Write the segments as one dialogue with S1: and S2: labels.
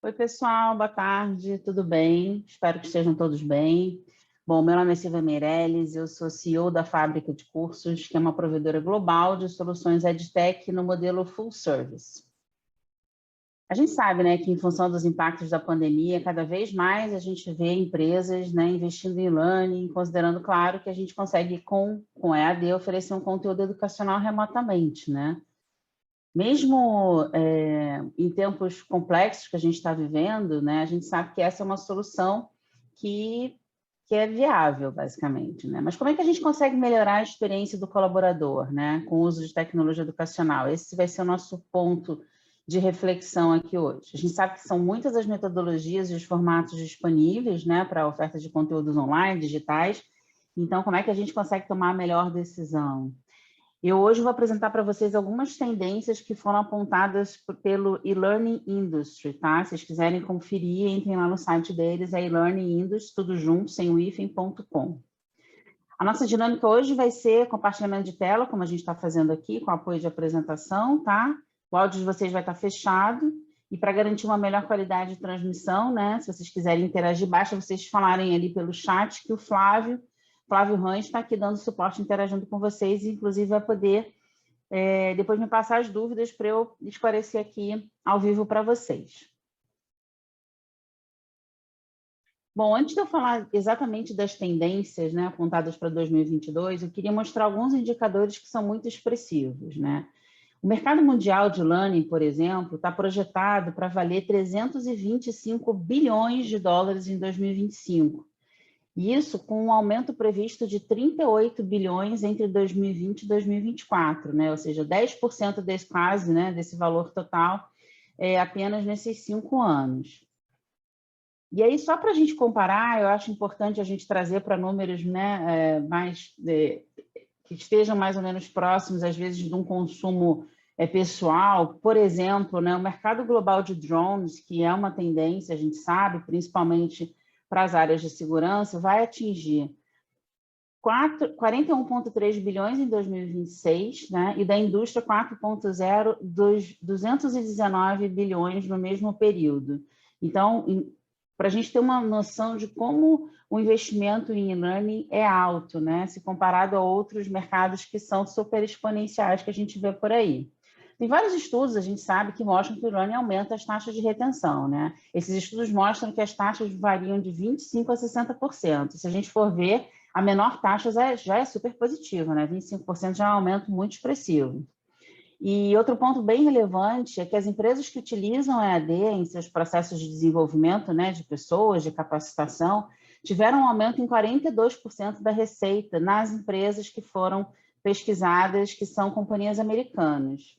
S1: Oi, pessoal, boa tarde, tudo bem? Espero que estejam todos bem. Bom, meu nome é Silvia Meirelles, eu sou CEO da Fábrica de Cursos, que é uma provedora global de soluções EdTech no modelo Full Service. A gente sabe, né, que em função dos impactos da pandemia, cada vez mais a gente vê empresas, né, investindo em learning, considerando, claro, que a gente consegue, com EAD, oferecer um conteúdo educacional remotamente, né? Mesmo em tempos complexos que a gente está vivendo, né, a gente sabe que essa é uma solução que é viável, basicamente, né? Mas como é que a gente consegue melhorar a experiência do colaborador, né, com o uso de tecnologia educacional? Esse vai ser o nosso ponto de reflexão aqui hoje. A gente sabe que são muitas as metodologias e os formatos disponíveis, né, para a oferta de conteúdos online, digitais. Então, como é que a gente consegue tomar a melhor decisão? Eu hoje vou apresentar para vocês algumas tendências que foram apontadas pelo e-learning industry, tá? Se vocês quiserem conferir, entrem lá no site deles, é e-learning industry, tudo junto, sem o hífen.com. A nossa dinâmica hoje vai ser compartilhamento de tela, como a gente está fazendo aqui, com apoio de apresentação, tá? O áudio de vocês vai estar fechado, e para garantir uma melhor qualidade de transmissão, né? Se vocês quiserem interagir, basta vocês falarem ali pelo chat que o Flávio Rães está aqui dando suporte, interagindo com vocês, e inclusive vai poder depois me passar as dúvidas para eu esclarecer aqui ao vivo para vocês. Bom, antes de eu falar exatamente das tendências, né, apontadas para 2022, eu queria mostrar alguns indicadores que são muito expressivos, né? O mercado mundial de learning, por exemplo, está projetado para valer 325 bilhões de dólares em 2025. Isso com um aumento previsto de 38 bilhões entre 2020 e 2024, né? Ou seja, 10% desse quase, né, desse valor total apenas nesses 5 anos. E aí, só para a gente comparar, eu acho importante a gente trazer para números, né, que estejam mais ou menos próximos, às vezes, de um consumo pessoal. Por exemplo, né, o mercado global de drones, que é uma tendência, a gente sabe, principalmente para as áreas de segurança, vai atingir 41,3 bilhões em 2026, né? E da indústria 4,0, 219 bilhões no mesmo período. Então, para a gente ter uma noção de como o investimento em e-learning é alto, né? Se comparado a outros mercados que são super exponenciais que a gente vê por aí. Tem vários estudos, a gente sabe, que mostram que o learning aumenta as taxas de retenção, né? Esses estudos mostram que as taxas variam de 25% a 60%. Se a gente for ver, a menor taxa já é super positiva, né? 25% já é um aumento muito expressivo. E outro ponto bem relevante é que as empresas que utilizam a EAD em seus processos de desenvolvimento, né, de pessoas, de capacitação, tiveram um aumento em 42% da receita nas empresas que foram pesquisadas, que são companhias americanas.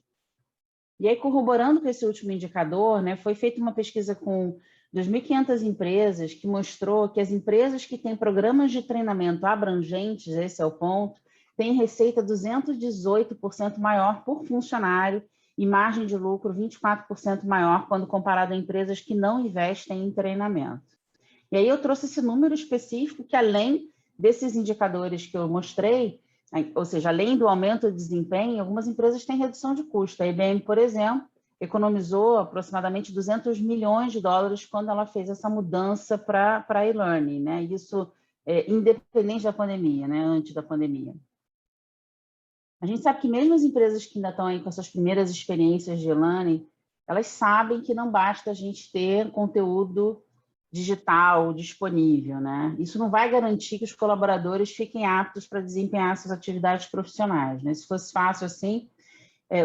S1: E aí, corroborando com esse último indicador, né, foi feita uma pesquisa com 2.500 empresas que mostrou que as empresas que têm programas de treinamento abrangentes, esse é o ponto, têm receita 218% maior por funcionário e margem de lucro 24% maior quando comparado a empresas que não investem em treinamento. E aí eu trouxe esse número específico que, além desses indicadores que eu mostrei, ou seja, além do aumento de desempenho, algumas empresas têm redução de custo. A IBM, por exemplo, economizou aproximadamente 200 milhões de dólares quando ela fez essa mudança para e-learning, né? Isso independente da pandemia, né? Antes da pandemia. A gente sabe que mesmo as empresas que ainda estão aí com essas primeiras experiências de e-learning, elas sabem que não basta a gente ter conteúdo digital disponível, né? Isso não vai garantir que os colaboradores fiquem aptos para desempenhar suas atividades profissionais, né? Se fosse fácil assim,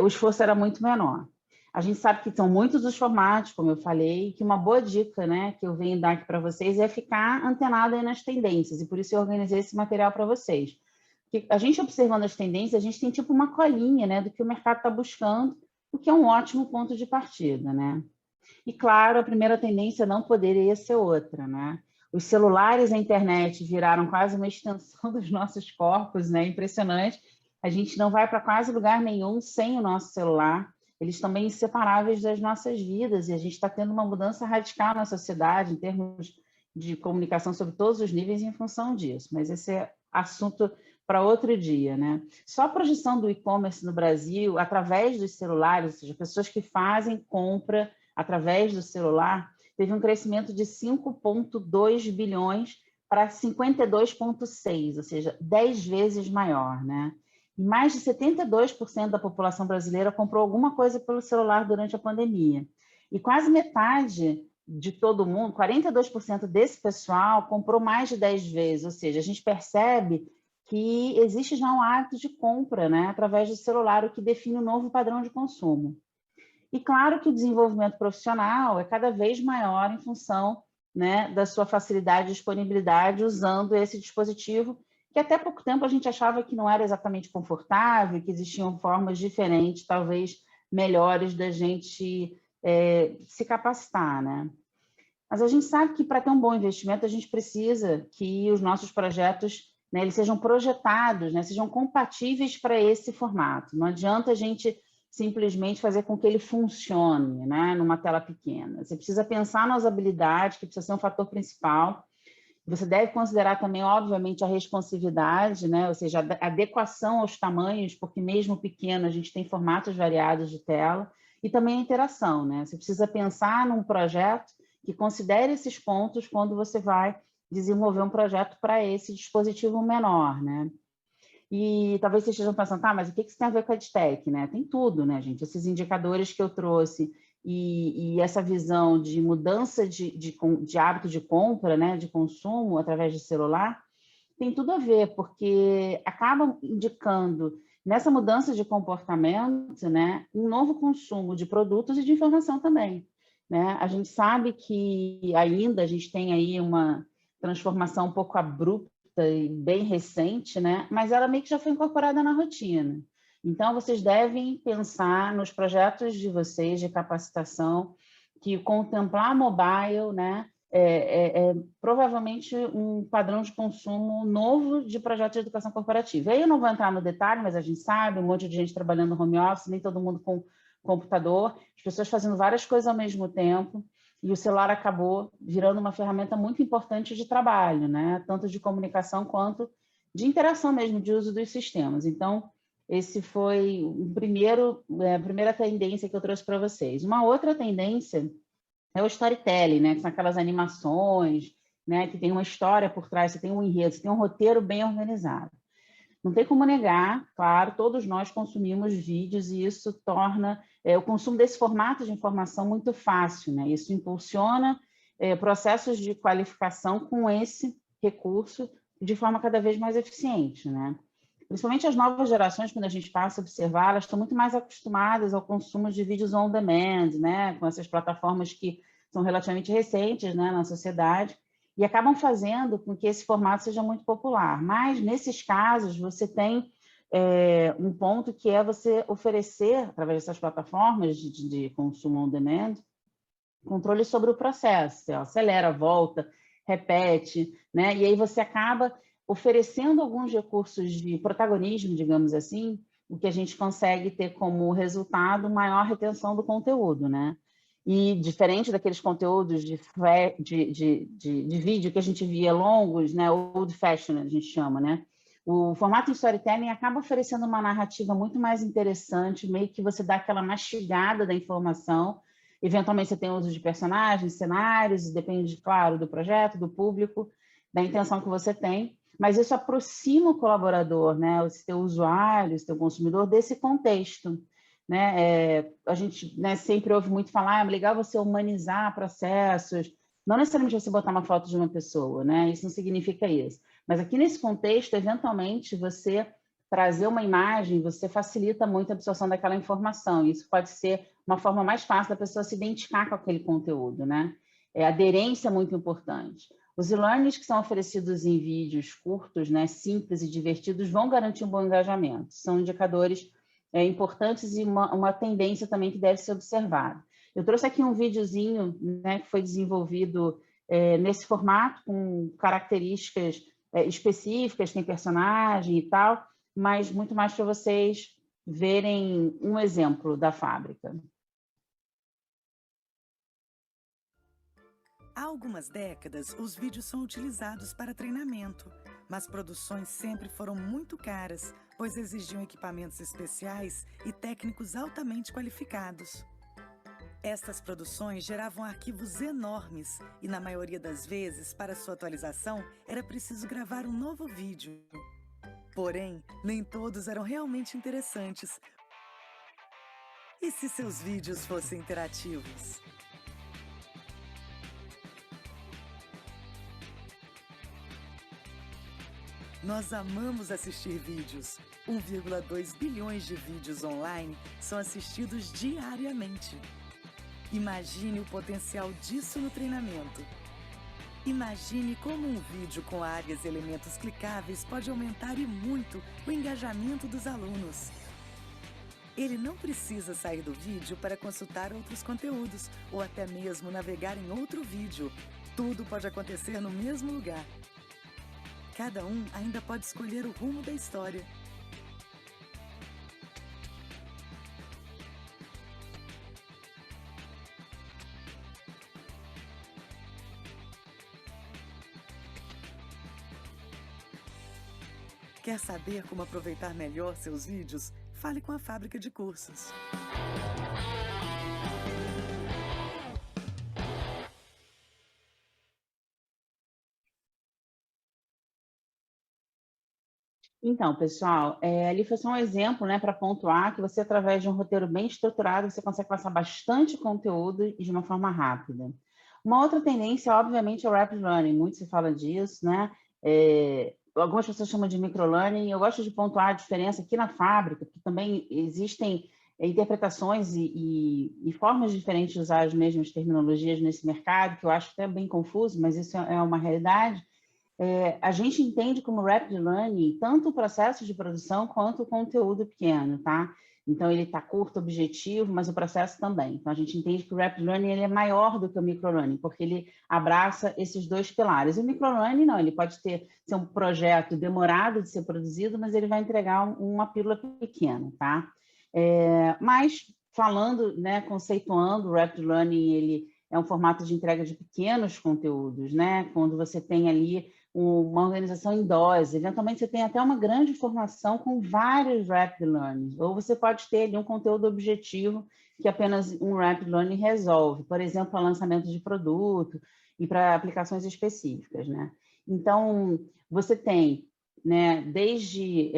S1: o esforço era muito menor. A gente sabe que são muitos os formatos, como eu falei, que uma boa dica, né, que eu venho dar aqui para vocês é ficar antenado aí nas tendências, e por isso eu organizei esse material para vocês. Porque a gente observando as tendências, a gente tem tipo uma colinha, né, do que o mercado está buscando, o que é um ótimo ponto de partida, né? E, claro, a primeira tendência não poderia ser outra, né? Os celulares e a internet viraram quase uma extensão dos nossos corpos, né? Impressionante. A gente não vai para quase lugar nenhum sem o nosso celular. Eles estão bem inseparáveis das nossas vidas e a gente está tendo uma mudança radical na sociedade em termos de comunicação sobre todos os níveis em função disso. Mas esse é assunto para outro dia, né? Só a projeção do e-commerce no Brasil, através dos celulares, ou seja, pessoas que fazem compra através do celular, teve um crescimento de 5,2 bilhões para 52,6, ou seja, 10 vezes maior, né? E mais de 72% da população brasileira comprou alguma coisa pelo celular durante a pandemia. E quase metade de todo mundo, 42% desse pessoal, comprou mais de 10 vezes, ou seja, a gente percebe que existe já um hábito de compra, né, através do celular, o que define um novo padrão de consumo. E claro que o desenvolvimento profissional é cada vez maior em função, né, da sua facilidade e disponibilidade usando esse dispositivo, que até pouco tempo a gente achava que não era exatamente confortável, que existiam formas diferentes, talvez melhores da gente se capacitar, né? Mas a gente sabe que para ter um bom investimento, a gente precisa que os nossos projetos, né, eles sejam projetados, né, sejam compatíveis para esse formato. Não adianta a gente simplesmente fazer com que ele funcione, né, numa tela pequena. Você precisa pensar na usabilidade, que precisa ser um fator principal. Você deve considerar também, obviamente, a responsividade, né, ou seja, a adequação aos tamanhos, porque mesmo pequeno a gente tem formatos variados de tela, e também a interação, né? Você precisa pensar num projeto que considere esses pontos quando você vai desenvolver um projeto para esse dispositivo menor, né? E talvez vocês estejam pensando, tá, mas o que isso tem a ver com a EdTech, né? Tem tudo, né, gente? Esses indicadores que eu trouxe e essa visão de mudança de hábito de compra, né, de consumo através de celular, tem tudo a ver, porque acabam indicando nessa mudança de comportamento, né, um novo consumo de produtos e de informação também, né? A gente sabe que ainda a gente tem aí uma transformação um pouco abrupta e bem recente, né? Mas ela meio que já foi incorporada na rotina. Então, vocês devem pensar nos projetos de vocês de capacitação que contemplar mobile, né? Provavelmente um padrão de consumo novo de projetos de educação corporativa. Aí eu não vou entrar no detalhe, mas a gente sabe, um monte de gente trabalhando no home office, nem todo mundo com computador, as pessoas fazendo várias coisas ao mesmo tempo, e o celular acabou virando uma ferramenta muito importante de trabalho, né? Tanto de comunicação quanto de interação mesmo, de uso dos sistemas. Então, esse foi a primeira tendência que eu trouxe para vocês. Uma outra tendência é o storytelling, né? Que são aquelas animações, né? Que tem uma história por trás, você tem um enredo, você tem um roteiro bem organizado. Não tem como negar, claro, todos nós consumimos vídeos e isso torna o consumo desse formato de informação muito fácil, né? Isso impulsiona processos de qualificação com esse recurso de forma cada vez mais eficiente, né? Principalmente as novas gerações, quando a gente passa a observar, elas estão muito mais acostumadas ao consumo de vídeos on demand, né? Com essas plataformas que são relativamente recentes, né, na sociedade, e acabam fazendo com que esse formato seja muito popular. Mas, nesses casos, você tem um ponto que é você oferecer, através dessas plataformas de consumo on demand, controle sobre o processo. Você acelera, volta, repete, né? E aí você acaba oferecendo alguns recursos de protagonismo, digamos assim, o que a gente consegue ter como resultado maior retenção do conteúdo, né? E diferente daqueles conteúdos de vídeo que a gente via longos, né, old fashion, a gente chama, né? O formato em storytelling acaba oferecendo uma narrativa muito mais interessante, meio que você dá aquela mastigada da informação. Eventualmente você tem uso de personagens, cenários, depende, claro, do projeto, do público, da intenção que você tem, mas isso aproxima o colaborador, né, o seu usuário, o seu consumidor, desse contexto. Né? A gente, né, sempre ouve muito falar, é legal você humanizar processos, não necessariamente você botar uma foto de uma pessoa, né? Isso não significa isso. Mas aqui nesse contexto, eventualmente, você trazer uma imagem, você facilita muito a absorção daquela informação. Isso pode ser uma forma mais fácil da pessoa se identificar com aquele conteúdo, né? A aderência é muito importante. Os e-learnings que são oferecidos em vídeos curtos, né, simples e divertidos, vão garantir um bom engajamento. São indicadores importantes e uma tendência também que deve ser observada. Eu trouxe aqui um videozinho, né, que foi desenvolvido nesse formato, com características específicas, tem personagem e tal, mas muito mais para vocês verem um exemplo da fábrica.
S2: Há algumas décadas, os vídeos são utilizados para treinamento, mas produções sempre foram muito caras, pois exigiam equipamentos especiais e técnicos altamente qualificados. Estas produções geravam arquivos enormes e, na maioria das vezes, para sua atualização, era preciso gravar um novo vídeo. Porém, nem todos eram realmente interessantes. E se seus vídeos fossem interativos? Nós amamos assistir vídeos. 1,2 bilhões de vídeos online são assistidos diariamente. Imagine o potencial disso no treinamento. Imagine como um vídeo com áreas e elementos clicáveis pode aumentar e muito o engajamento dos alunos. Ele não precisa sair do vídeo para consultar outros conteúdos ou até mesmo navegar em outro vídeo. Tudo pode acontecer no mesmo lugar. Cada um ainda pode escolher o rumo da história. Quer saber como aproveitar melhor seus vídeos? Fale com a Fábrica de Cursos.
S1: Então, pessoal, ali foi só um exemplo, né, para pontuar que você, através de um roteiro bem estruturado, você consegue passar bastante conteúdo e de uma forma rápida. Uma outra tendência, obviamente, é o Rapid Learning. Muito se fala disso, né? Algumas pessoas chamam de microlearning. Eu gosto de pontuar a diferença aqui na fábrica, porque também existem interpretações e formas diferentes de usar as mesmas terminologias nesse mercado, que eu acho até bem confuso, mas isso é uma realidade. A gente entende como Rapid Learning tanto o processo de produção quanto o conteúdo pequeno, tá? Então, ele está curto, objetivo, mas o processo também. Então, a gente entende que o Rapid Learning ele é maior do que o Microlearning, porque ele abraça esses dois pilares. O Microlearning, não, ele pode ser um projeto demorado de ser produzido, mas ele vai entregar uma pílula pequena, tá? Mas, falando, né, conceituando, o Rapid Learning, ele é um formato de entrega de pequenos conteúdos, né? Quando você tem ali uma organização em dose, eventualmente você tem até uma grande formação com vários Rapid Learning, ou você pode ter ali um conteúdo objetivo que apenas um Rapid Learning resolve, por exemplo, para lançamento de produto e para aplicações específicas, né? Então, você tem, né, desde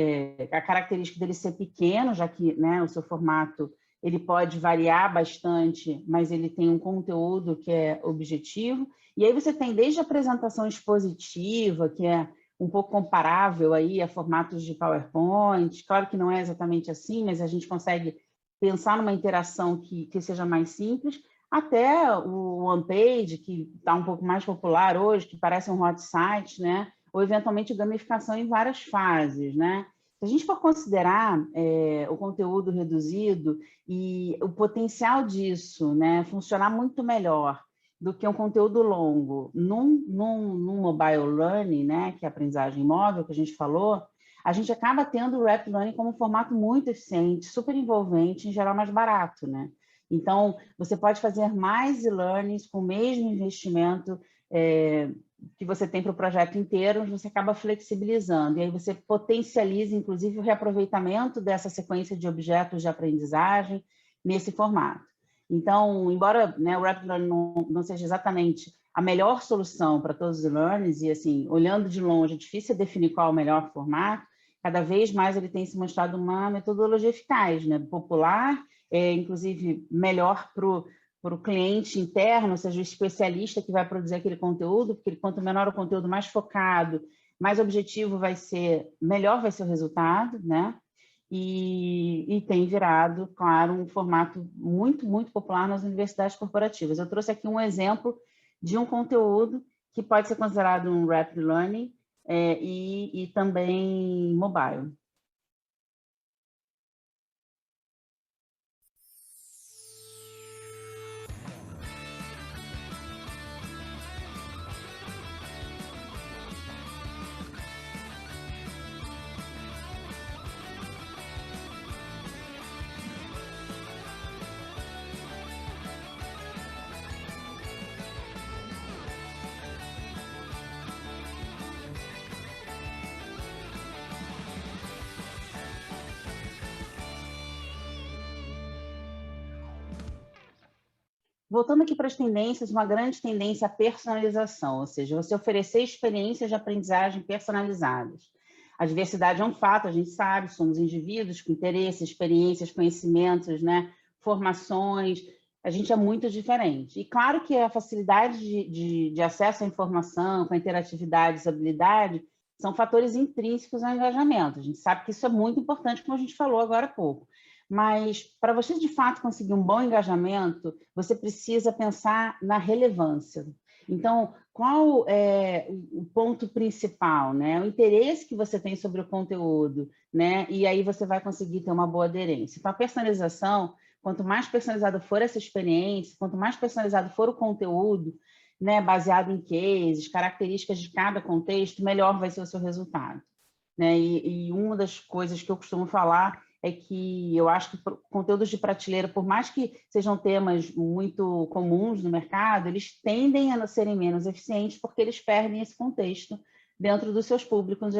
S1: a característica dele ser pequeno, já que, né, o seu formato ele pode variar bastante, mas ele tem um conteúdo que é objetivo. E aí você tem desde a apresentação expositiva, que é um pouco comparável aí a formatos de PowerPoint. Claro que não é exatamente assim, mas a gente consegue pensar numa interação que seja mais simples, até o OnePage, que está um pouco mais popular hoje, que parece um hot site, né? Ou eventualmente gamificação em várias fases, né? Se a gente for considerar o conteúdo reduzido e o potencial disso, né, funcionar muito melhor do que um conteúdo longo num mobile learning, né, que é a aprendizagem móvel que a gente falou, a gente acaba tendo o Rapid Learning como um formato muito eficiente, super envolvente, em geral mais barato, né? Então, você pode fazer mais e-learnings com o mesmo investimento que você tem para o projeto inteiro, você acaba flexibilizando, e aí você potencializa, inclusive, o reaproveitamento dessa sequência de objetos de aprendizagem nesse formato. Então, embora, né, o Rapid Learning não seja exatamente a melhor solução para todos os e-learnings, e assim, olhando de longe, é difícil definir qual é o melhor formato, cada vez mais ele tem se mostrado uma metodologia eficaz, né, popular, inclusive melhor para o cliente interno, ou seja, o especialista que vai produzir aquele conteúdo, porque quanto menor o conteúdo, mais focado, mais objetivo vai ser, melhor vai ser o resultado, né? E tem virado, claro, um formato muito, muito popular nas universidades corporativas. Eu trouxe aqui um exemplo de um conteúdo que pode ser considerado um Rapid Learning e também mobile. Voltando aqui para as tendências, uma grande tendência é a personalização, ou seja, você oferecer experiências de aprendizagem personalizadas. A diversidade é um fato, a gente sabe, somos indivíduos com interesses, experiências, conhecimentos, né, formações, a gente é muito diferente. E claro que a facilidade de acesso à informação, com a interatividade, usabilidade, são fatores intrínsecos ao engajamento. A gente sabe que isso é muito importante, como a gente falou agora há pouco. Mas, para você, de fato, conseguir um bom engajamento, você precisa pensar na relevância. Então, qual é o ponto principal, né? O interesse que você tem sobre o conteúdo, né? E aí você vai conseguir ter uma boa aderência. Então, a personalização, quanto mais personalizada for essa experiência, quanto mais personalizado for o conteúdo, né, baseado em cases, características de cada contexto, melhor vai ser o seu resultado, né? E uma das coisas que eu costumo falar é que eu acho que conteúdos de prateleira, por mais que sejam temas muito comuns no mercado, eles tendem a serem menos eficientes porque eles perdem esse contexto dentro dos seus públicos,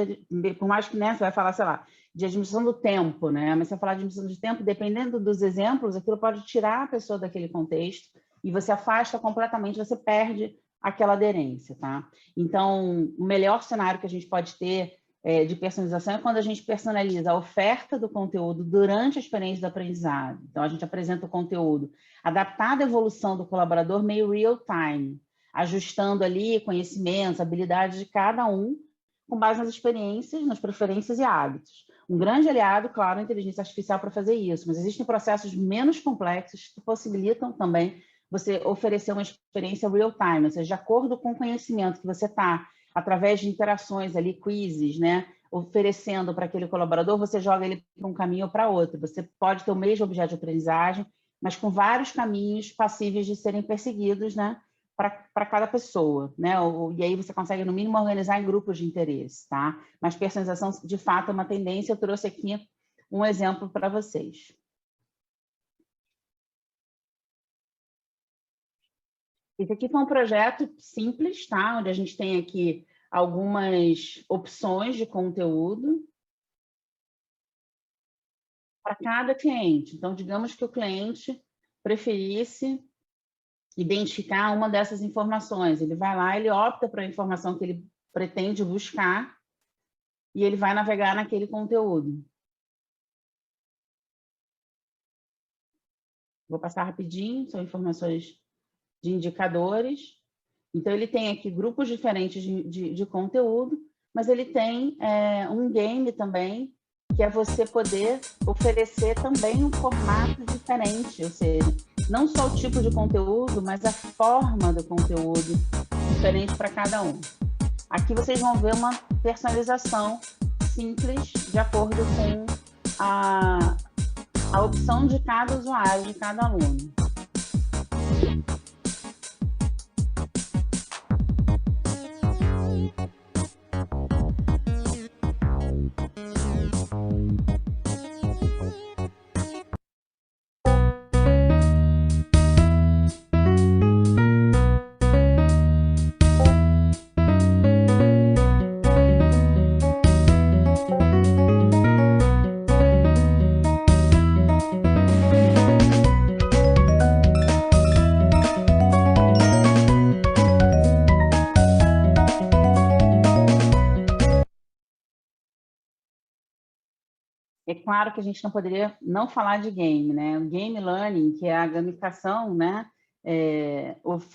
S1: por mais que, né, você vai falar, sei lá, de administração do tempo, né? Mas você vai falar de administração de tempo, dependendo dos exemplos, aquilo pode tirar a pessoa daquele contexto e você afasta completamente, você perde aquela aderência, tá? Então, o melhor cenário que a gente pode ter de personalização é quando a gente personaliza a oferta do conteúdo durante a experiência do aprendizado. Então, a gente apresenta o conteúdo adaptado à evolução do colaborador meio real time, ajustando ali conhecimentos, habilidades de cada um, com base nas experiências, nas preferências e hábitos. Um grande aliado, claro, a inteligência artificial para fazer isso, mas existem processos menos complexos que possibilitam também você oferecer uma experiência real time, ou seja, de acordo com o conhecimento que você está, através de interações ali, quizzes, né, oferecendo para aquele colaborador, você joga ele para um caminho ou para outro. Você pode ter o mesmo objeto de aprendizagem, mas com vários caminhos passíveis de serem perseguidos, né, para cada pessoa, né? E aí você consegue, no mínimo, organizar em grupos de interesse, tá? Mas personalização, de fato, é uma tendência. Eu trouxe aqui um exemplo para vocês. Esse aqui foi um projeto simples, tá? Onde a gente tem aqui algumas opções de conteúdo para cada cliente. Então, digamos que o cliente preferisse identificar uma dessas informações. Ele vai lá, ele opta para a informação que ele pretende buscar e ele vai navegar naquele conteúdo. Vou passar rapidinho, são informações de indicadores. Então, ele tem aqui grupos diferentes de conteúdo, mas ele tem um game também, que é você poder oferecer também um formato diferente, ou seja, não só o tipo de conteúdo, mas a forma do conteúdo diferente para cada um. Aqui vocês vão ver uma personalização simples, de acordo com a opção de cada usuário, de cada aluno. É claro que a gente não poderia não falar de game, né? O game learning, que é a gamificação, né,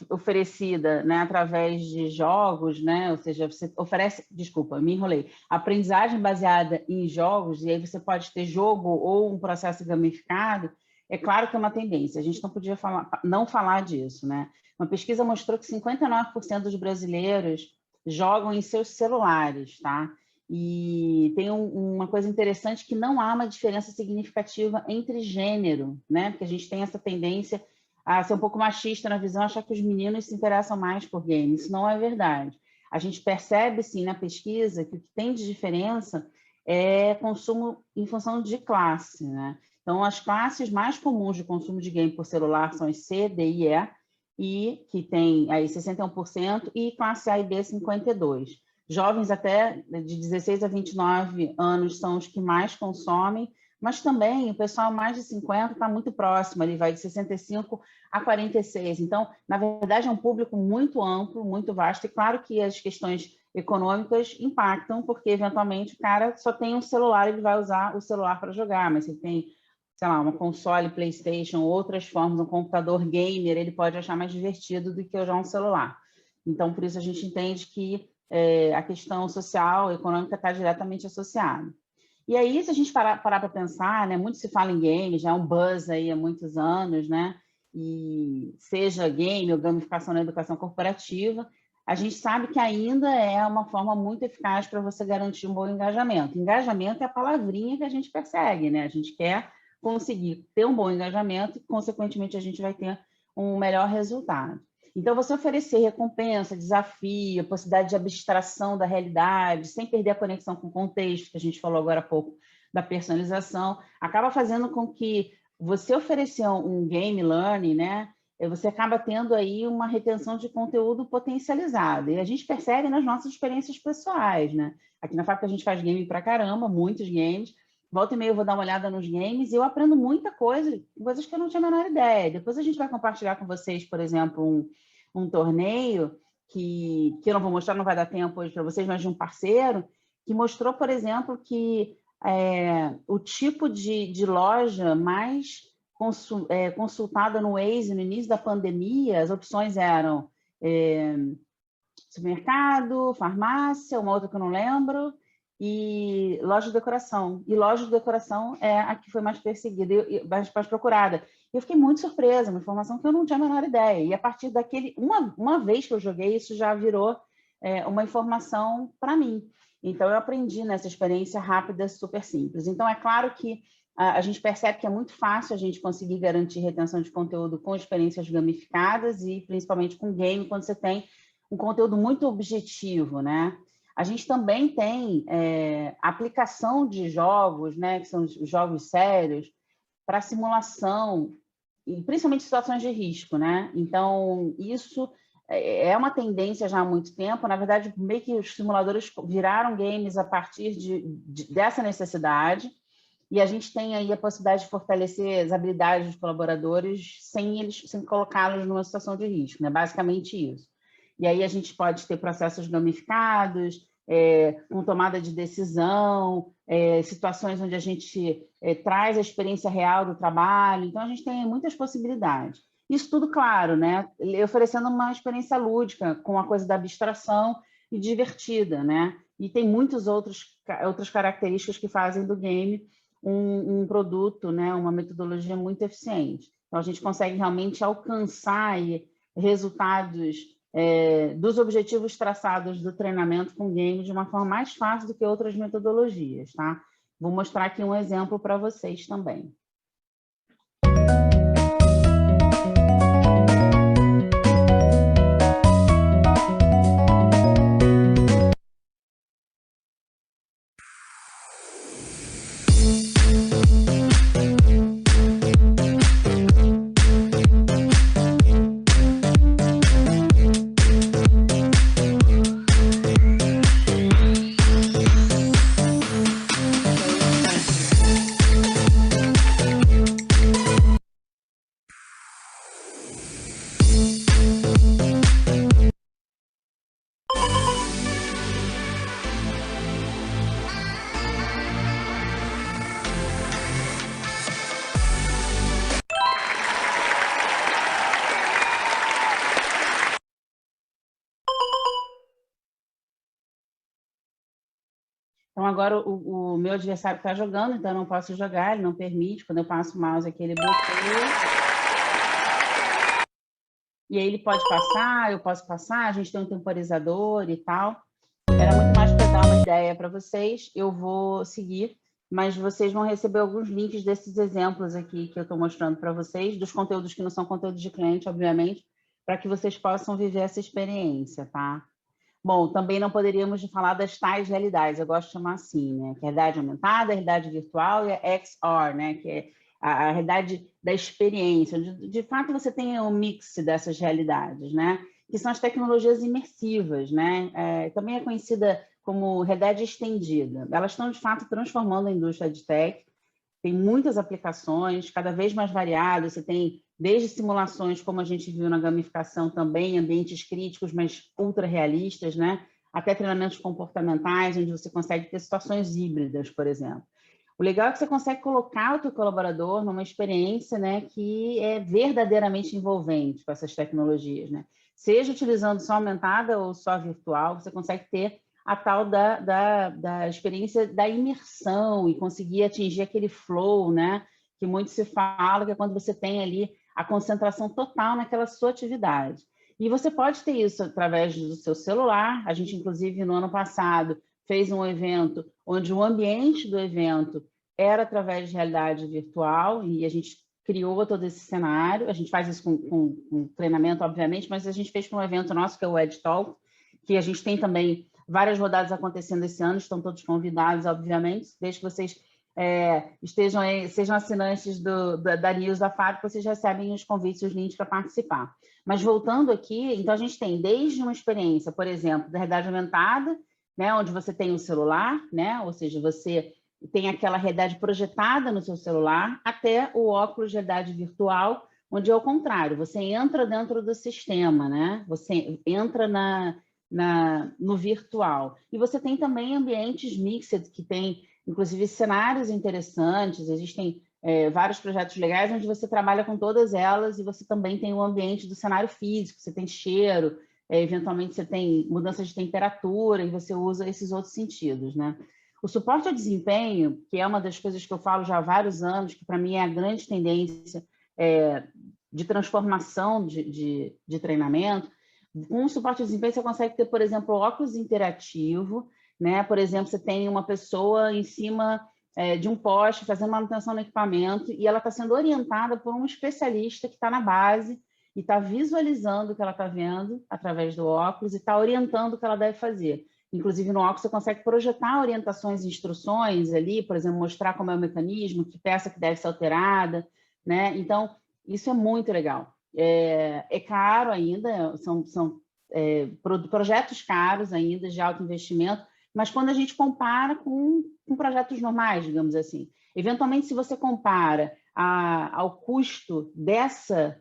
S1: oferecida, né, através de jogos, né? Ou seja, você oferece, desculpa, me enrolei, aprendizagem baseada em jogos, e aí você pode ter jogo ou um processo gamificado. É claro que é uma tendência, a gente não podia não falar disso, né? Uma pesquisa mostrou que 59% dos brasileiros jogam em seus celulares, tá? E tem uma coisa interessante, que não há uma diferença significativa entre gênero, né? Porque a gente tem essa tendência a ser um pouco machista na visão, achar que os meninos se interessam mais por games. Isso não é verdade. A gente percebe, sim, na pesquisa, que o que tem de diferença é consumo em função de classe, né? Então, as classes mais comuns de consumo de game por celular são as C, D e E, que tem aí 61%, e classe A e B, 52%. Jovens até de 16 a 29 anos são os que mais consomem, mas também o pessoal mais de 50 está muito próximo, ele vai de 65 a 46. Então, na verdade, é um público muito amplo, muito vasto, e claro que as questões econômicas impactam, porque eventualmente o cara só tem um celular, ele vai usar o celular para jogar, mas se tem, sei lá, uma console, PlayStation, outras formas, um computador gamer, ele pode achar mais divertido do que usar um celular. Então, por isso a gente entende que a questão social, econômica está diretamente associada. E aí, se a gente parar para pensar, né, muito se fala em games, já é um buzz aí há muitos anos, né? E seja game ou gamificação na educação corporativa, a gente sabe que ainda é uma forma muito eficaz para você garantir um bom engajamento. Engajamento é a palavrinha que a gente persegue, né? A gente quer conseguir ter um bom engajamento e, consequentemente, a gente vai ter um melhor resultado. Então, você oferecer recompensa, desafio, possibilidade de abstração da realidade, sem perder a conexão com o contexto, que a gente falou agora há pouco, da personalização, acaba fazendo com que você oferecer um game learning, né, você acaba tendo aí uma retenção de conteúdo potencializado. E a gente percebe nas nossas experiências pessoais, né? Aqui na fábrica a gente faz game pra caramba, muitos games. Volta e meia eu vou dar uma olhada nos games e eu aprendo muita coisa, coisas que eu não tinha a menor ideia. Depois a gente vai compartilhar com vocês, por exemplo, um torneio que eu não vou mostrar, não vai dar tempo hoje para vocês, mas de um parceiro, que mostrou, por exemplo, que o tipo de loja mais consultada no Waze no início da pandemia, as opções eram supermercado, farmácia, uma outra que eu não lembro, e loja de decoração. E loja de decoração é a que foi mais perseguida e mais procurada. Eu fiquei muito surpresa, uma informação que eu não tinha a menor ideia. E a partir daquele... Uma vez que eu joguei, isso já virou uma informação para mim. Então, eu aprendi nessa experiência rápida, super simples. Então, é claro que a gente percebe que é muito fácil a gente conseguir garantir retenção de conteúdo com experiências gamificadas e principalmente com game, quando você tem um conteúdo muito objetivo, né? A gente também tem aplicação de jogos, né, que são os jogos sérios, para simulação, e principalmente situações de risco, né? Então, isso é uma tendência já há muito tempo. Na verdade, meio que os simuladores viraram games a partir dessa necessidade, e a gente tem aí a possibilidade de fortalecer as habilidades dos colaboradores sem colocá-los numa situação de risco, né? Basicamente isso. E aí a gente pode ter processos gamificados, com tomada de decisão, situações onde a gente traz a experiência real do trabalho. Então, a gente tem muitas possibilidades. Isso tudo, claro, né? Oferecendo uma experiência lúdica, com a coisa da abstração e divertida, né? E tem muitas outras características que fazem do game um produto, né? Uma metodologia muito eficiente. Então, a gente consegue realmente alcançar aí resultados dos objetivos traçados do treinamento com game de uma forma mais fácil do que outras metodologias, tá? Vou mostrar aqui um exemplo para vocês também. Então, agora o meu adversário está jogando, então eu não posso jogar, ele não permite. Quando eu passo o mouse aqui, ele bloqueia. E aí ele pode passar, eu posso passar, a gente tem um temporizador e tal. Era muito mais para dar uma ideia para vocês. Eu vou seguir, mas vocês vão receber alguns links desses exemplos aqui que eu estou mostrando para vocês, dos conteúdos que não são conteúdos de cliente, obviamente, para que vocês possam viver essa experiência, tá? Bom, também não poderíamos falar das tais realidades, eu gosto de chamar assim, né? Que é a realidade aumentada, a realidade virtual e a XR, né? Que é a realidade da experiência. De fato, você tem um mix dessas realidades, né? Que são as tecnologias imersivas, né? Também é conhecida como realidade estendida. Elas estão, de fato, transformando a indústria de tech. tem muitas aplicações, cada vez mais variadas. Você tem desde simulações, como a gente viu na gamificação também, ambientes críticos, mas ultra realistas, né? Até treinamentos comportamentais, onde você consegue ter situações híbridas, por exemplo. O legal é que você consegue colocar o teu colaborador numa experiência, né, que é verdadeiramente envolvente com essas tecnologias, né? Seja utilizando só aumentada ou só virtual, você consegue ter a tal da experiência da imersão e conseguir atingir aquele flow, né? Que muito se fala, que é quando você tem ali a concentração total naquela sua atividade. E você pode ter isso através do seu celular. A gente, inclusive, no ano passado, fez um evento onde o ambiente do evento era através de realidade virtual e a gente criou todo esse cenário. A gente faz isso com treinamento, obviamente, mas a gente fez com um evento nosso, que é o EdTalk, que a gente tem também várias rodadas acontecendo esse ano, estão todos convidados, obviamente, desde que vocês sejam assinantes da News da Fábrica, vocês recebem os convites e os links para participar. Mas voltando aqui, então a gente tem desde uma experiência, por exemplo, da realidade aumentada, né, onde você tem o celular, né, ou seja, você tem aquela realidade projetada no seu celular, até o óculos de realidade virtual, onde é o contrário, você entra dentro do sistema, né, você entra no virtual. E você tem também ambientes mixed, que tem, inclusive, cenários interessantes, existem vários projetos legais onde você trabalha com todas elas e você também tem o ambiente do cenário físico, você tem cheiro, eventualmente você tem mudança de temperatura e você usa esses outros sentidos, né? O suporte ao desempenho, que é uma das coisas que eu falo já há vários anos, que para mim é a grande tendência de transformação de treinamento. Com o suporte ao desempenho, você consegue ter, por exemplo, óculos interativo, né? Por exemplo, você tem uma pessoa em cima de um poste fazendo manutenção no equipamento e ela está sendo orientada por um especialista que está na base e está visualizando o que ela está vendo através do óculos e está orientando o que ela deve fazer. Inclusive, no óculos, você consegue projetar orientações e instruções ali, por exemplo, mostrar como é o mecanismo, que peça que deve ser alterada, né? Então, isso é muito legal. É caro ainda, são projetos caros ainda, de alto investimento, mas quando a gente compara com projetos normais, digamos assim. Eventualmente, se você compara ao custo dessa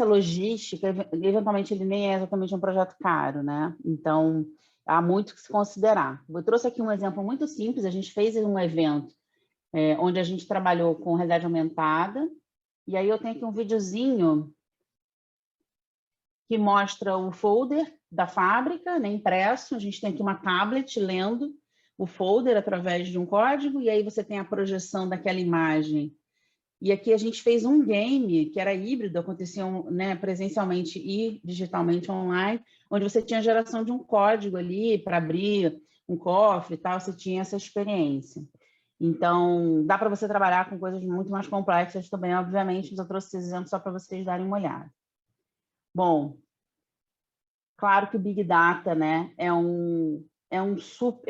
S1: logística, eventualmente ele nem é exatamente um projeto caro, né? Então, há muito que se considerar. Eu trouxe aqui um exemplo muito simples, a gente fez um evento onde a gente trabalhou com realidade aumentada, e aí eu tenho aqui um videozinho que mostra o folder da fábrica, né, impresso. A gente tem aqui uma tablet lendo o folder através de um código, e aí você tem a projeção daquela imagem. E aqui a gente fez um game que era híbrido, acontecia né, presencialmente e digitalmente online, onde você tinha a geração de um código ali para abrir um cofre e tal, você tinha essa experiência. Então, dá para você trabalhar com coisas muito mais complexas também, obviamente, mas eu trouxe esses exemplos só para vocês darem uma olhada. Bom, claro que o Big Data, né, é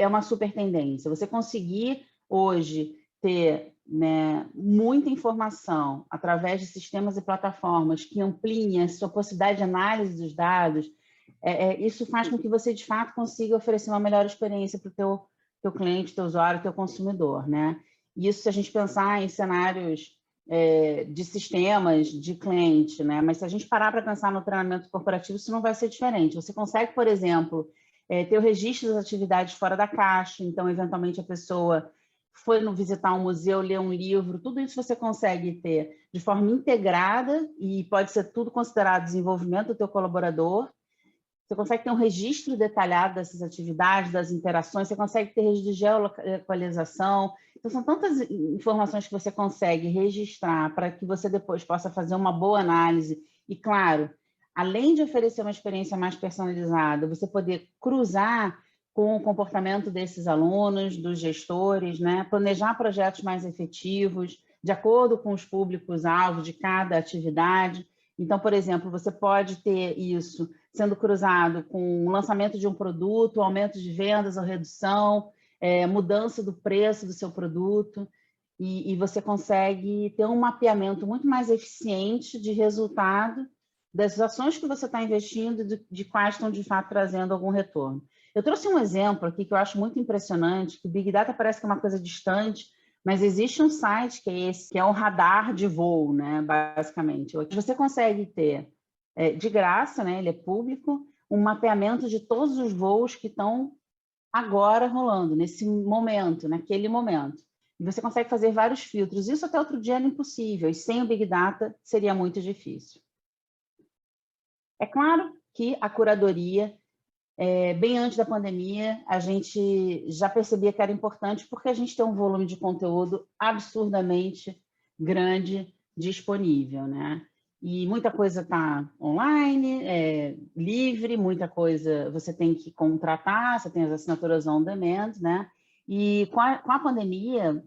S1: uma super tendência. Você conseguir hoje ter, né, muita informação através de sistemas e plataformas que ampliem a sua possibilidade de análise dos dados, isso faz com que você, de fato, consiga oferecer uma melhor experiência para o teu cliente, teu usuário, teu consumidor, né? Isso se a gente pensar em cenários de sistemas de cliente, né? Mas se a gente parar para pensar no treinamento corporativo, isso não vai ser diferente. Você consegue, por exemplo, ter o registro das atividades fora da caixa, então, eventualmente, a pessoa foi visitar um museu, ler um livro, tudo isso você consegue ter de forma integrada e pode ser tudo considerado desenvolvimento do teu colaborador. Você consegue ter um registro detalhado dessas atividades, das interações, você consegue ter registro de geolocalização. Então, são tantas informações que você consegue registrar para que você depois possa fazer uma boa análise. E, claro, além de oferecer uma experiência mais personalizada, você poder cruzar com o comportamento desses alunos, dos gestores, né? Planejar projetos mais efetivos, de acordo com os públicos-alvo de cada atividade. Então, por exemplo, você pode ter isso sendo cruzado com o lançamento de um produto, aumento de vendas ou redução, mudança do preço do seu produto, e você consegue ter um mapeamento muito mais eficiente de resultado das ações que você está investindo, de quais estão, de fato, trazendo algum retorno. Eu trouxe um exemplo aqui que eu acho muito impressionante, que o Big Data parece que é uma coisa distante, Mas existe um site que é esse, que é o radar de voo, né, basicamente. Você consegue ter, de graça, né, ele é público, um mapeamento de todos os voos que estão agora rolando, nesse momento, naquele momento. E você consegue fazer vários filtros. Isso até outro dia era impossível, e sem o Big Data seria muito difícil. É claro que a curadoria, bem antes da pandemia, a gente já percebia que era importante porque a gente tem um volume de conteúdo absurdamente grande disponível, né? E muita coisa está online, livre, muita coisa você tem que contratar, você tem as assinaturas on demand, né? E com a pandemia,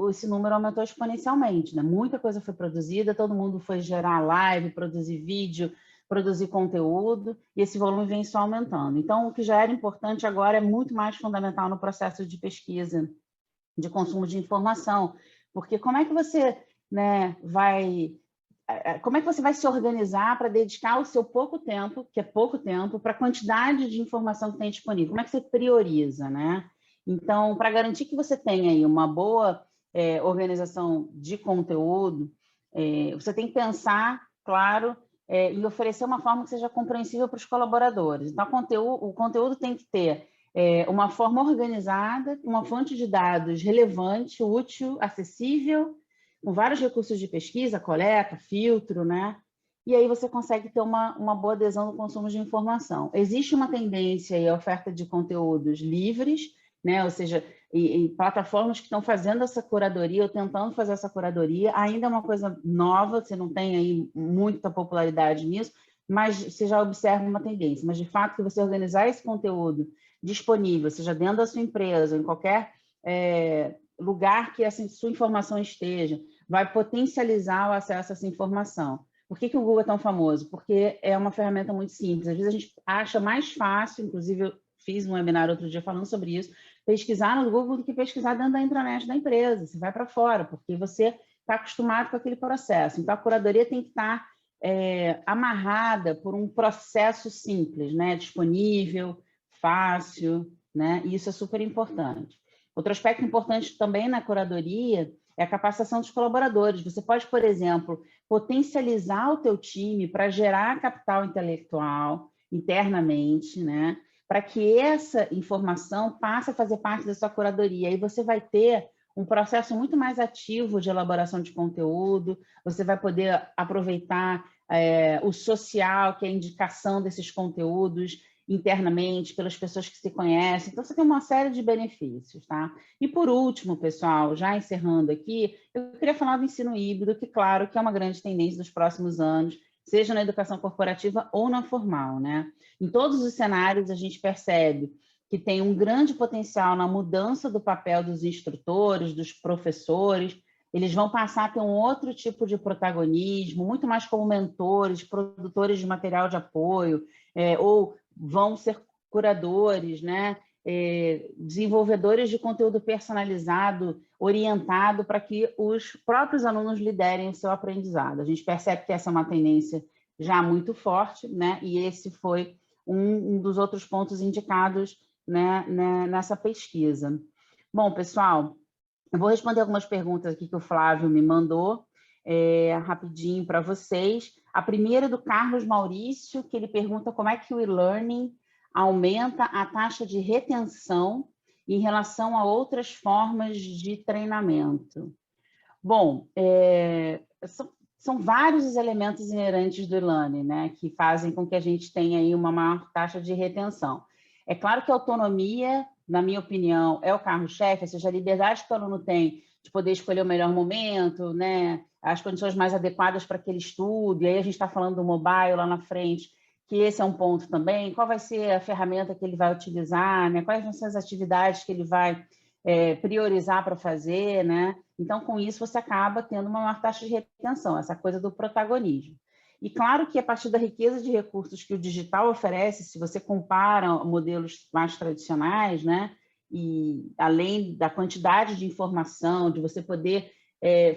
S1: esse número aumentou exponencialmente, né? Muita coisa foi produzida, todo mundo foi gerar live, produzir vídeo, produzir conteúdo, e esse volume vem só aumentando. Então, o que já era importante agora é muito mais fundamental no processo de pesquisa, de consumo de informação, porque como é que você, né, como é que você vai se organizar para dedicar o seu pouco tempo, que é pouco tempo, para a quantidade de informação que tem disponível? Como é que você prioriza, né? Então, para garantir que você tenha aí uma boa organização de conteúdo, você tem que pensar, claro, e oferecer uma forma que seja compreensível para os colaboradores. Então, o conteúdo tem que ter uma forma organizada, uma fonte de dados relevante, útil, acessível, com vários recursos de pesquisa, coleta, filtro, né? E aí você consegue ter uma boa adesão no consumo de informação. Existe uma tendência e a oferta de conteúdos livres, né? Ou seja, e plataformas que estão fazendo essa curadoria ou tentando fazer essa curadoria, ainda é uma coisa nova, você não tem aí muita popularidade nisso, mas você já observa uma tendência. Mas, de fato, que você organizar esse conteúdo disponível, seja dentro da sua empresa, em qualquer lugar que essa sua informação esteja, vai potencializar o acesso a essa informação. Por que o Google é tão famoso? Porque é uma ferramenta muito simples. Às vezes a gente acha mais fácil, inclusive eu fiz um webinar outro dia falando sobre isso, pesquisar no Google do que pesquisar dentro da intranet da empresa. Você vai para fora, porque você está acostumado com aquele processo. Então, a curadoria tem que estar amarrada por um processo simples, né? Disponível, fácil, né? E isso é super importante. Outro aspecto importante também na curadoria é a capacitação dos colaboradores. Você pode, por exemplo, potencializar o teu time para gerar capital intelectual internamente, né? Para que essa informação passe a fazer parte da sua curadoria. Aí você vai ter um processo muito mais ativo de elaboração de conteúdo, você vai poder aproveitar o social, que é a indicação desses conteúdos internamente, pelas pessoas que se conhecem. Então, você tem uma série de benefícios, tá? E, por último, pessoal, já encerrando aqui, eu queria falar do ensino híbrido, que, claro, que é uma grande tendência dos próximos anos, seja na educação corporativa ou na formal, né? Em todos os cenários, a gente percebe que tem um grande potencial na mudança do papel dos instrutores, dos professores. Eles vão passar a ter um outro tipo de protagonismo, muito mais como mentores, produtores de material de apoio, ou vão ser curadores, né? Desenvolvedores de conteúdo personalizado, orientado para que os próprios alunos liderem o seu aprendizado. A gente percebe que essa é uma tendência já muito forte, né? E esse foi um dos outros pontos indicados, né, nessa pesquisa. Bom, pessoal, eu vou responder algumas perguntas aqui que o Flávio me mandou, rapidinho para vocês. A primeira é do Carlos Maurício, que ele pergunta como é que o e-learning aumenta a taxa de retenção em relação a outras formas de treinamento. Bom, são vários os elementos inerentes do e-learning, né, que fazem com que a gente tenha aí uma maior taxa de retenção. É claro que a autonomia, na minha opinião, é o carro-chefe, ou seja, a liberdade que o aluno tem de poder escolher o melhor momento, né, as condições mais adequadas para aquele estudo, e aí a gente está falando do mobile lá na frente, que esse é um ponto também, qual vai ser a ferramenta que ele vai utilizar, né, quais vão ser as atividades que ele vai priorizar para fazer, né? Então, com isso, você acaba tendo uma maior taxa de retenção, essa coisa do protagonismo. E claro que a partir da riqueza de recursos que o digital oferece, se você compara modelos mais tradicionais, né? E além da quantidade de informação, de você poder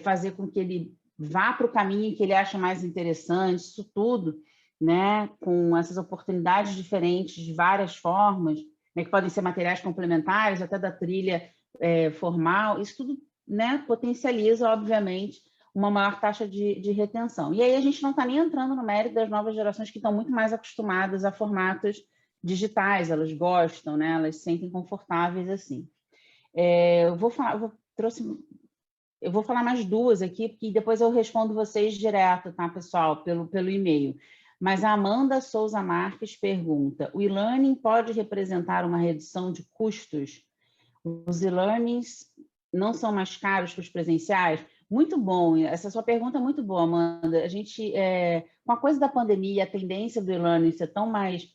S1: fazer com que ele vá para o caminho que ele acha mais interessante, isso tudo, né? Com essas oportunidades diferentes de várias formas, né, que podem ser materiais complementares, até da trilha formal, isso tudo né, potencializa, obviamente, uma maior taxa de retenção. E aí a gente não está nem entrando no mérito das novas gerações que estão muito mais acostumadas a formatos digitais, elas gostam, né, elas se sentem confortáveis assim. Eu vou falar mais duas aqui, porque depois eu respondo vocês direto, tá, pessoal, pelo e-mail. Mas a Amanda Souza Marques pergunta, o e-learning pode representar uma redução de custos? Os e-learnings não são mais caros que os presenciais? Muito bom, essa sua pergunta é muito boa, Amanda. A gente, com a coisa da pandemia, a tendência do e-learning ser tão mais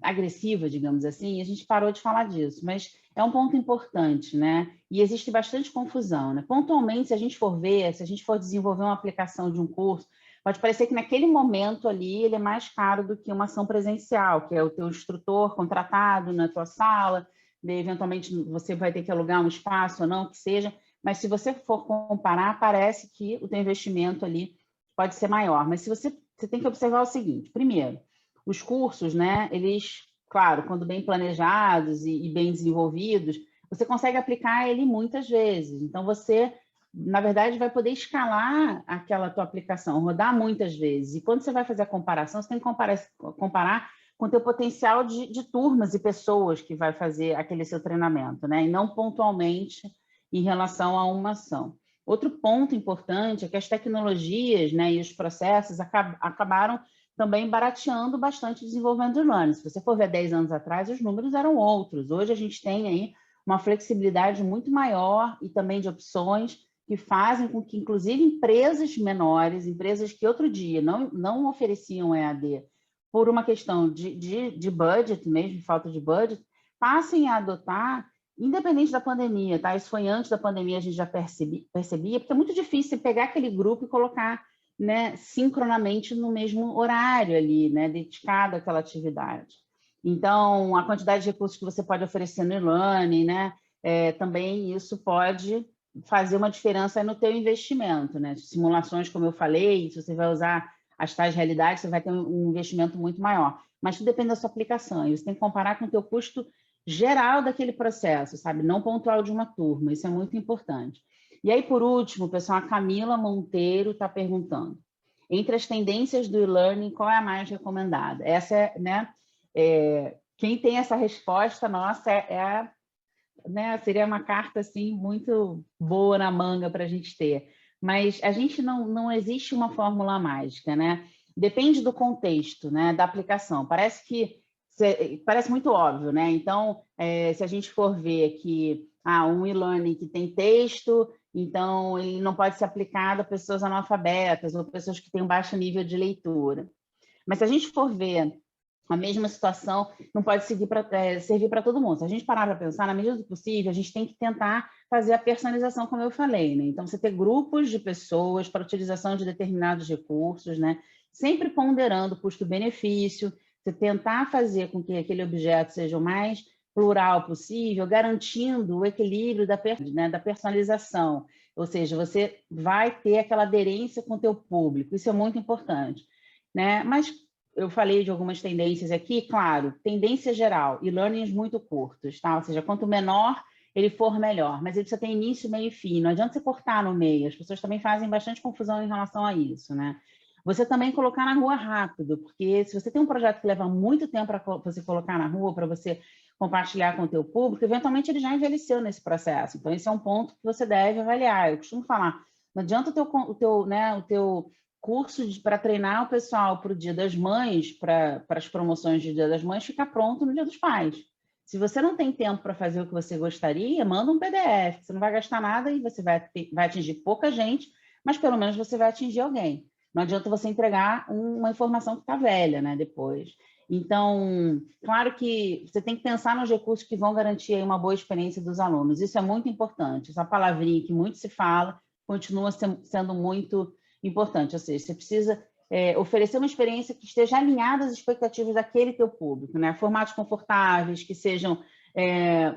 S1: agressiva, digamos assim, a gente parou de falar disso, mas é um ponto importante, né? E existe bastante confusão, né? Pontualmente, se a gente for ver, se a gente for desenvolver uma aplicação de um curso, pode parecer que naquele momento ali ele é mais caro do que uma ação presencial, que é o teu instrutor contratado na tua sala, eventualmente você vai ter que alugar um espaço ou não, que seja, mas se você for comparar, parece que o teu investimento ali pode ser maior. Mas se você tem que observar o seguinte, primeiro, os cursos, né, eles, claro, quando bem planejados e bem desenvolvidos, você consegue aplicar ele muitas vezes. Então, você, na verdade, vai poder escalar aquela tua aplicação, rodar muitas vezes. E quando você vai fazer a comparação, você tem que comparar com o teu potencial de turmas e pessoas que vai fazer aquele seu treinamento, né? E não pontualmente em relação a uma ação. Outro ponto importante é que as tecnologias, né, e os processos acabaram também barateando bastante o desenvolvimento de learning. Se você for ver 10 anos atrás, os números eram outros. Hoje a gente tem aí uma flexibilidade muito maior e também de opções que fazem com que, inclusive, empresas menores, empresas que outro dia não ofereciam EAD por uma questão de budget mesmo, falta de budget, passem a adotar, independente da pandemia, tá? Isso foi antes da pandemia, a gente já percebia, porque é muito difícil pegar aquele grupo e colocar, né, sincronamente no mesmo horário ali, né, dedicado àquela atividade. Então, a quantidade de recursos que você pode oferecer no e-learning, né, também isso pode fazer uma diferença no teu investimento, né? Simulações, como eu falei, se você vai usar as tais realidades, você vai ter um investimento muito maior. Mas tudo depende da sua aplicação, e você tem que comparar com o teu custo geral daquele processo, sabe? Não pontual de uma turma, isso é muito importante. E aí, por último, pessoal, a Camila Monteiro está perguntando, entre as tendências do e-learning, qual é a mais recomendada? Essa né? Quem tem essa resposta, nossa, né, seria uma carta assim, muito boa na manga para a gente ter. Mas a gente não existe uma fórmula mágica, né? Depende do contexto, né, da aplicação. Parece muito óbvio, né? Então, se a gente for ver que um e-learning que tem texto, então ele não pode ser aplicado a pessoas analfabetas ou pessoas que têm um baixo nível de leitura. Mas se a gente for ver a mesma situação, não pode servir para todo mundo. Se a gente parar para pensar, na medida do possível, a gente tem que tentar fazer a personalização, como eu falei, né? Então, você ter grupos de pessoas para utilização de determinados recursos, né? Sempre ponderando custo-benefício, você tentar fazer com que aquele objeto seja o mais plural possível, garantindo o equilíbrio da personalização. Ou seja, você vai ter aquela aderência com o teu público. Isso é muito importante, né? Mas eu falei de algumas tendências aqui, claro, tendência geral, e-learnings muito curtos, tá? Ou seja, quanto menor ele for, melhor. Mas ele precisa ter início, meio e fim. Não adianta você cortar no meio. As pessoas também fazem bastante confusão em relação a isso, né? Você também colocar na rua rápido, porque se você tem um projeto que leva muito tempo para você colocar na rua, para você compartilhar com o teu público, eventualmente ele já envelheceu nesse processo. Então, esse é um ponto que você deve avaliar. Eu costumo falar, não adianta o teu curso para treinar o pessoal para o Dia das Mães, para as promoções de Dia das Mães, ficar pronto no Dia dos Pais. Se você não tem tempo para fazer o que você gostaria, manda um PDF, você não vai gastar nada e você vai atingir pouca gente, mas pelo menos você vai atingir alguém. Não adianta você entregar uma informação que está velha, né, depois. Então, claro que você tem que pensar nos recursos que vão garantir aí uma boa experiência dos alunos. Isso é muito importante. Essa palavrinha que muito se fala continua sendo muito importante. Ou seja, você precisa oferecer uma experiência que esteja alinhada às expectativas daquele teu público, né? Formatos confortáveis, que sejam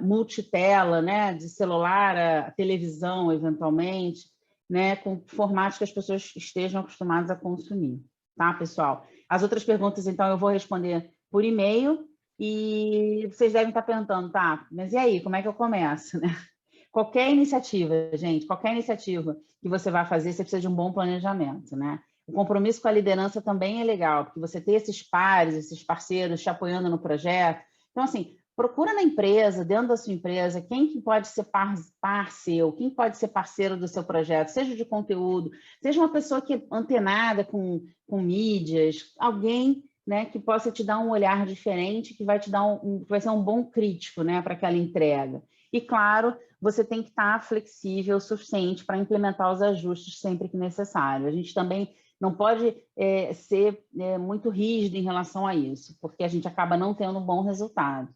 S1: multitela, né? De celular a televisão, eventualmente, né? Com formatos que as pessoas estejam acostumadas a consumir, tá, pessoal? As outras perguntas, então, eu vou responder por e-mail e vocês devem estar perguntando, tá, mas e aí, como é que eu começo, né? qualquer iniciativa, gente, qualquer iniciativa que você vai fazer, você precisa de um bom planejamento, né? O compromisso com a liderança também é legal, porque você tem esses pares, esses parceiros te apoiando no projeto. Então, assim, procura na empresa, dentro da sua empresa, quem que pode ser par seu, quem pode ser parceiro do seu projeto, seja de conteúdo, seja uma pessoa que é antenada com mídias, alguém, né, que possa te dar um olhar diferente, que vai te dar vai ser um bom crítico, né, para aquela entrega. E, claro, você tem que estar flexível o suficiente para implementar os ajustes sempre que necessário. A gente também não pode ser muito rígido em relação a isso, porque a gente acaba não tendo um bom resultado.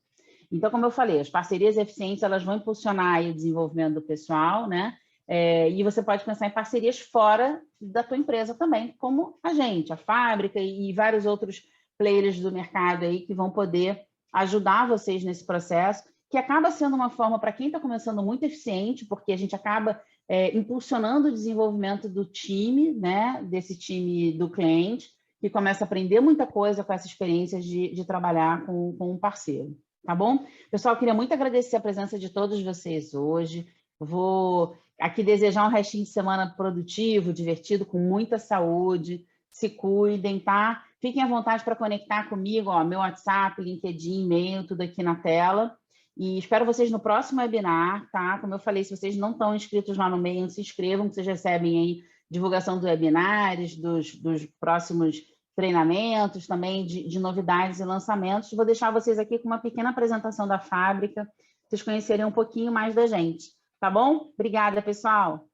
S1: Então, como eu falei, as parcerias eficientes elas vão impulsionar aí o desenvolvimento do pessoal, né? E você pode pensar em parcerias fora da tua empresa também, como a gente, a fábrica e vários outros players do mercado aí que vão poder ajudar vocês nesse processo, que acaba sendo uma forma para quem está começando muito eficiente, porque a gente acaba impulsionando o desenvolvimento do time, né? Desse time do cliente, que começa a aprender muita coisa com essa experiência de trabalhar com um parceiro. Tá bom? Pessoal, queria muito agradecer a presença de todos vocês hoje. Vou aqui desejar um restinho de semana produtivo, divertido, com muita saúde. Se cuidem, tá? Fiquem à vontade para conectar comigo, ó, meu WhatsApp, LinkedIn, e-mail, tudo aqui na tela. E espero vocês no próximo webinar, tá? Como eu falei, se vocês não estão inscritos lá no meio, se inscrevam, que vocês recebem aí divulgação dos webinários, dos próximos treinamentos, também de novidades e lançamentos. Vou deixar vocês aqui com uma pequena apresentação da fábrica, para vocês conhecerem um pouquinho mais da gente. Tá bom? Obrigada, pessoal!